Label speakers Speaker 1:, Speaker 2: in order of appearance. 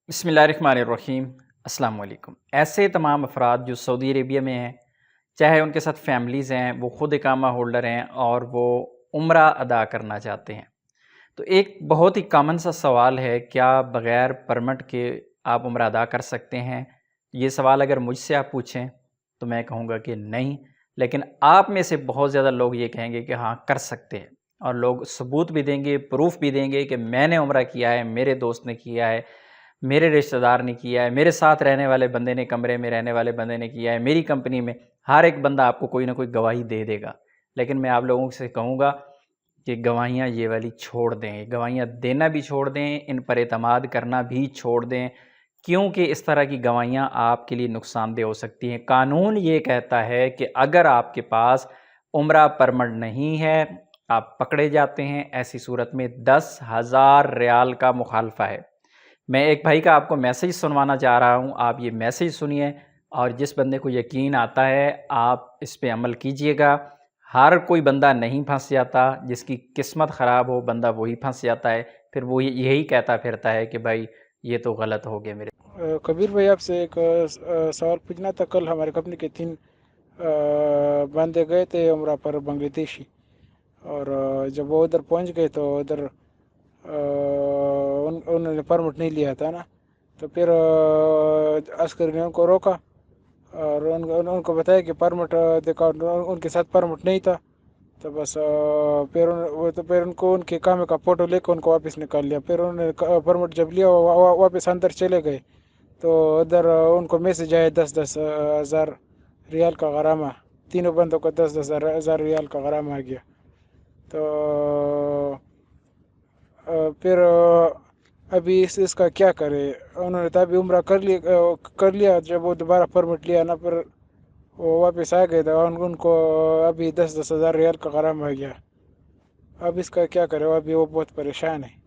Speaker 1: बिस्मिल्लाहिर्रहमानिर्रहीम। अस्सलाम वालेकुम। ऐसे तमाम अफराद जो सऊदी अरेबिया में हैं, चाहे उनके साथ फैमिलीज़ हैं, वो ख़ुद इकामा होल्डर हैं और वो उम्रा अदा करना चाहते हैं। तो एक बहुत ही कॉमन सा सवाल है, क्या बग़ैर परमिट के आप उम्रा अदा कर सकते हैं? ये सवाल अगर मुझसे आप पूछें तो मैं कहूँगा कि नहीं, लेकिन आप में से बहुत ज़्यादा लोग ये कहेंगे कि हाँ, कर सकते हैं और लोग सबूत भी देंगे, प्रूफ़ भी देंगे कि मैंने उम्रा किया है, मेरे दोस्त ने किया है, मेरे रिश्तेदार ने किया है, मेरे साथ रहने वाले बंदे ने, कमरे में रहने वाले बंदे ने किया है, मेरी कंपनी में। हर एक बंदा आपको कोई ना कोई गवाही दे देगा। लेकिन मैं आप लोगों से कहूँगा कि गवाहियाँ ये वाली छोड़ दें, गवाहियाँ देना भी छोड़ दें, इन पर एतमाद करना भी छोड़ दें, क्योंकि इस तरह की गवाहियाँ आपके लिए नुकसानदेह हो सकती हैं। कानून ये कहता है कि अगर आपके पास उम्रा परमिट नहीं है, आप पकड़े जाते हैं, ऐसी सूरत में 10,000 रियाल का मुखालफा है। मैं एक भाई का आपको मैसेज सुनवाना चाह रहा हूँ, आप ये मैसेज सुनिए और जिस बंदे को यकीन आता है, आप इस पे अमल कीजिएगा। हर कोई बंदा नहीं फँस जाता, जिसकी किस्मत ख़राब हो, बंदा वही फँस जाता है। फिर वो यही कहता फिरता है कि भाई ये तो गलत हो गया मेरे।
Speaker 2: कबीर भाई, आपसे एक सवाल पूछना था। कल हमारे कंपनी के 3 बंदे गए थे उम्रा पर, बांग्लादेशी। और जब वो उधर पहुंच गए तो उधर उन्होंने परमिट नहीं लिया था ना। तो फिर अस्कर ने उनको रोका और उनको बताया कि परमिट दिखाओ। उनके साथ परमिट नहीं था। तो बस फिर उनको उनके काम का फ़ोटो लेकर उनको वापस निकाल लिया। फिर उन्होंने परमिट जब लिया, वापस अंदर चले गए। तो उधर उनको मैसेज आया 10,000 रियाल का गरामा। तीनों बंदों को 10,000 रियाल का गरामा आ गया। तो फिर अभी इसका क्या करें? उन्होंने तो अभी उम्रा कर लिया। जब वो दोबारा परमिट लिया ना, फिर वो वापस आ गए तो उनको अभी 10,000 रियाल का गरामा आ गया। अब इसका क्या करें? अभी वो बहुत परेशान है।